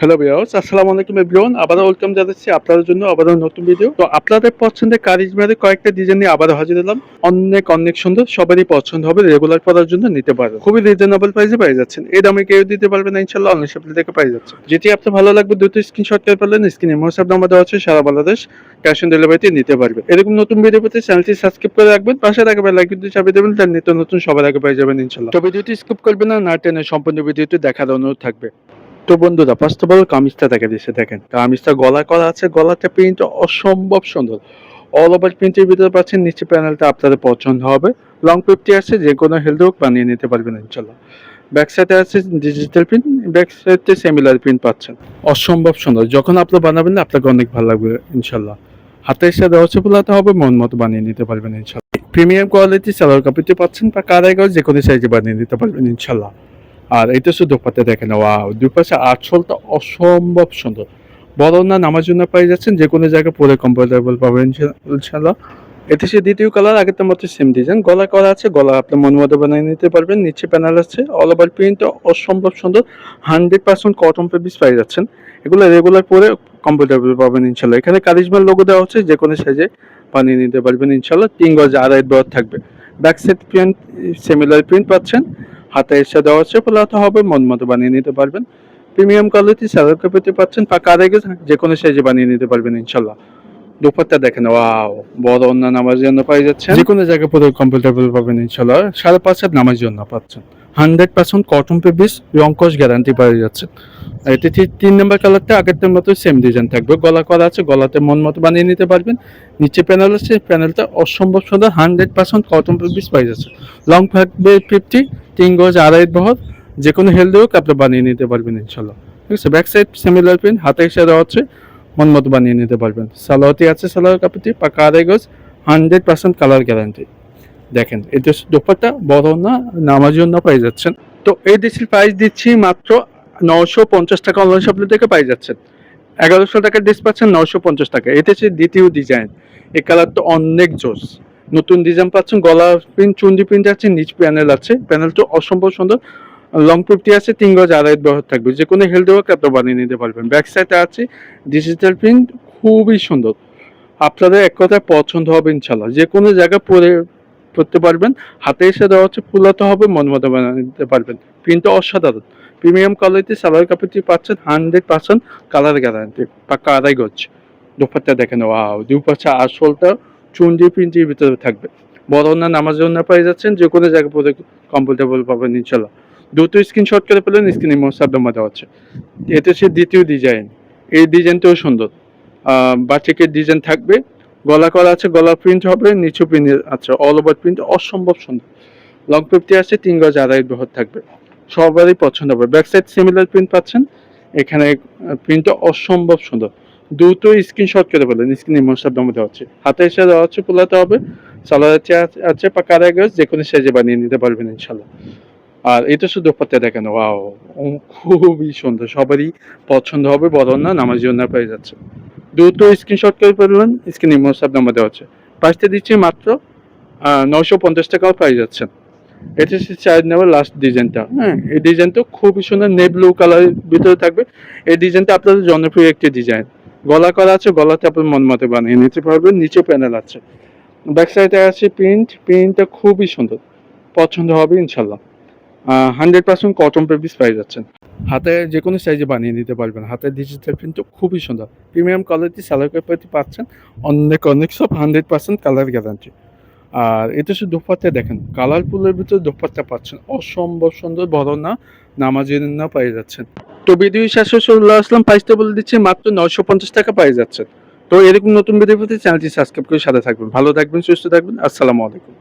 Hello viewers, আসসালামু আলাইকুম everyone. আবারও ওয়েলকাম জানাচ্ছি আপনাদের জন্য আবারও নতুন ভিডিও। তো আপনাদের পছন্দের কারিজমার কয়েকটা ডিজাইন নিয়ে আবারও হাজির হলাম। অনেক সুন্দর, সবারই পছন্দ হবে, রেগুলার পরার জন্য নিতে পারবেন। খুবই রিজনেবল প্রাইসে পেয়ে যাচ্ছেন। এই দামে কেউ দিতে পারবে না ইনশাআল্লাহ, অনলাইন শপে থেকে পেয়ে যাচ্ছেন। যেটি আপনার ভালো লাগবে দ্রুত স্ক্রিনশট করে ফেললেন। স্ক্রিনে হোয়াটসঅ্যাপ নাম্বার দেওয়া আছে, সারা বাংলাদেশ ক্যাশ অন ডেলিভারিতে নিতে পারবে। এরকম নতুন ভিডিও পেতে চ্যানেলটি সাবস্ক্রাইব করে রাখবেন, পাশে থাকা লাইক দিতে চাপিয়ে দেবেন, তার নিত্য নতুন সবার আগে পেয়ে যাবেন ইনশাআল্লাহ। তো ভিডিওটি স্কিপ করবেন না, টেনে সম্পূর্ণ ভিডিওটি দেখার অনুরোধ থাকবে। তো বন্ধুরা, ফার্স্ট অফ অল কামিজটা দেখা দিচ্ছে, দেখেন কামিজটা গলা করা আছে, গলাতে প্রিন্ট অসম্ভব সুন্দর। অল ওভার প্রিন্টের ভিতরে পাচ্ছেন, নিচে প্যানেলটা আপনাদের পছন্দ হবে। লং ফিফটি আছে, যে কোনো হেলদি হোক বানিয়ে নিতে পারবেন ইনশাল্লাহ। ব্যাক সাইডে আছে ডিজিটাল প্রিন্ট, ব্যাক সাইডে সিমিলার প্রিন্ট পাচ্ছেন, অসম্ভব সুন্দর। যখন আপনি বানাবেন না আপনাকে অনেক ভালো লাগবে ইনশাল্লাহ। হাতের সাথে হচ্ছে পোলাতে হবে, মন মতো বানিয়ে নিতে পারবেন ইনশাল্লাহ। প্রিমিয়াম কোয়ালিটি সালোয়ার কাপড়টি পাচ্ছেন, বা কারাই গজ যে কোনো সাইজে বানিয়ে নিতে পারবেন ইনশাল্লাহ। আর এটা শুধু দুপাতে দেখেন, ওয়াও, দুপাশে আঁচলটা অসম্ভব সুন্দর। বড় না নামার জন্য পেয়ে যাচ্ছেন, যে কোনো জায়গায় পরে কমফোর্টেবল পাবেন ইনশাআল্লাহ। এতে সে দ্বিতীয় কালার, আগের মতো সেম ডিজাইন, গলা করা আছে, গলা আপনার মন মতো বানিয়ে নিতে পারবেন। নিচে প্যানেল আছে, অল ওভার প্রিন্ট অসম্ভব সুন্দর। 100% কটন ফেব্রিক্স পেয়ে যাচ্ছেন। এগুলো রেগুলার পরে কমফোর্টেবল পাবেন ইনশাআল্লাহ। এখানে কারিজমার লোগো দেওয়া হচ্ছে, যে কোনো সাইজে বানিয়ে নিতে পারবেন ইনশাআল্লাহ। 3 গজ আড়াই বহর থাকবে। Back side print similar print পাচ্ছেন, হাতে এসে দেওয়া হচ্ছে, পোলাতে হবে, মন মতো বানিয়ে নিতে পারবেন। প্রিমিয়াম কোয়ালিটি সালোয়ার কাপড়টি পাচ্ছেন, পাকা আড়াই, যে কোনো সাইজে বানিয়ে নিতে পারবেন ইনশাল্লাহ। দুপাট্টা দেখেন, ওয়াও, বড় ওন্না নামার জন্য পাই যাচ্ছেন, যে কোনো জায়গায় পুরো কমফোর্টেবল পাবেন ইনশাল্লাহ। 5.5 হাত নামার জন্য পাচ্ছেন। 100% কটন ফেব্রিক্স, রংকশ গ্যারান্টি পাওয়া যাচ্ছে। এটি 3 নম্বর কালারটা আগেরটার মতো সেম ডিজাইন থাকবে, গলা করা আছে, গলাতে মন মতো বানিয়ে নিতে পারবেন। নিচে প্যানেল আছে, প্যানেলটা অসম্ভব সুন্দর। 100% কটন ফেব্রিক্স পাই যাচ্ছে। লং থাকবে 50, 3 গজ আড়াই বহর, যে কোনো হেলদি হোক আপনি বানিয়ে নিতে পারবেন ইনশাল্লাহ। ঠিক আছে, ব্যাক সাইড সিমিলার প্রিন্ট, হাতে এসে দেওয়া হচ্ছে, মন মতো বানিয়ে নিতে পারবেন। সালোয়ারটি আছে, সালোয়ার কাপড়টি পাকা আড়াই গজ, 100% কালার গ্যারান্টি। দেখেন এটা দোপাট্টা বড় না নামার জন্য পাই যাচ্ছেন। তো এই ড্রেসের প্রাইস দিচ্ছি মাত্র 950 টাকা, অনলাইন শপ থেকে পাই যাচ্ছেন। 1100 টাকার ড্রেস পাচ্ছেন 950 টাকা। এটা হচ্ছে দ্বিতীয় ডিজাইন, এই কালারটা অনেক জোস। নতুন ডিজাইন পাচ্ছেন, গলা প্রিন্ট, চুন্ডি প্রিন্ট আছে, নিচ প্যানেল আছে, প্যানেলটা অসম্ভব সুন্দর। লং ফিফটি আছে, 3 গজ আড়াই বহর থাকবে, যে কোনো হেলদি ওয়ার্ক আপনি বানিয়ে নিতে পারবেন। ব্যাক সাইডে আছে ডিজিটাল প্রিন্ট, খুবই সুন্দর। আপনাদের এক কথায় পছন্দ হবে ইনশাল্লাহ, যে কোনো জায়গায় পরতে পারবেন। হাতে এসে দেওয়া হচ্ছে, ফুলাতে হবে, মন মতো বানিয়ে নিতে পারবেন। প্রিন্টটা অসাধারণ। প্রিমিয়াম কোয়ালিটি সালোয়ার কাপড়টি পাচ্ছেন, 100% কালার গ্যারান্টি, পাক্কা আড়াই গজ। দুপাট্টা দেখেন, ওয়াও, দুপাশে আসলটা চুন্ডি প্রিন্টের ভিতরে থাকবে। বড় না নামার জন্য পেয়ে যাচ্ছেন, যে কোনো জায়গায় পরে কমফোর্টেবল পাবেন ইনশাল্লাহ। দ্রুত স্ক্রিনশট করে ফেলেন, স্ক্রিনে হোয়াটসঅ্যাপ নাম্বার দেওয়া আছে। এটা হচ্ছে দ্বিতীয় ডিজাইন, এই ডিজাইনটাও সুন্দর। বাটিকের ডিজাইন থাকবে, গলা করা আছে, গলা প্রিন্ট হবে, নিচু প্রিন্ট আছে, অল ওভার প্রিন্ট অসম্ভব সুন্দর। লং 50 আছে, 3 গজ আড়াই বহর থাকবে, সবারই পছন্দ হবে। ব্যাক সাইড সিমিলার প্রিন্ট পাচ্ছেন, এখানে প্রিন্টটা অসম্ভব সুন্দর। দ্রুত স্ক্রিনশট করে ফেলেন, স্ক্রিনে হোয়াটসঅ্যাপ নাম্বার দেওয়া আছে। হাতে এসে দেওয়া হচ্ছে, পোলাতে হবে, সালোয়ার আছে পাকা আড়াই গজ, যে কোনো সাইজে বানিয়ে নিতে পারবেন ইনশাল্লাহ। আর এটা শুধু দুপাট্টা দেখেন, ওয়াও, খুবই সুন্দর, সবারই পছন্দ হবে। বড় না নামার জন্য পেয়ে যাচ্ছে। দ্রুত স্ক্রিনশট করে ফেলবেন, স্ক্রিনে হোয়াটসঅ্যাপ নাম্বার দেওয়া আছে। প্রাইসটা দিচ্ছি মাত্র 950 টাকাও পেয়ে যাচ্ছেন। এটা হচ্ছে 4 নম্বর লাস্ট ডিজাইনটা। হ্যাঁ, এই ডিজাইনটা খুবই সুন্দর, নেভি ব্লু কালারের ভিতরে থাকবে। এই ডিজাইনটা আপনাদের জনপ্রিয় একটি ডিজাইন, গলা করা আছে, গলাতে আপনার মন মতো বানিয়ে নিতে পারবেন। নিচে প্যানেল আছে, ব্যাক সাইডে আছে প্রিন্টটা খুবই সুন্দর, পছন্দ হবে ইনশাল্লাহ। 100% কটন ফেব্রিক্স পেয়ে যাচ্ছেন। হাতে যে কোনো সাইজে বানিয়ে নিতে পারবেন। হাতের ডিজিটাল প্রিন্টও খুবই সুন্দর। প্রিমিয়াম কোয়ালিটি সালোয়ার কাপড়টি পাচ্ছেন, অনেক সব 100% কালার গ্যারান্টি। আর এটা শুধু দোপাট্টা দেখেন, কালারফুলের ভিতরে দোপাট্টা পাচ্ছেন, অসম্ভব সুন্দর। বড় না নামাজের না পেয়ে যাচ্ছেন। তো ভিডিও শেষে চলে আসলাম, প্রাইসটা বলে দিচ্ছি মাত্র 950 টাকা পেয়ে যাচ্ছেন। তো এরকম নতুন ভিডিও পেতে চ্যানেলটি সাবস্ক্রাইব করে সাথে থাকবেন। ভালো থাকবেন, সুস্থ থাকবেন। আসসালামু আলাইকুম।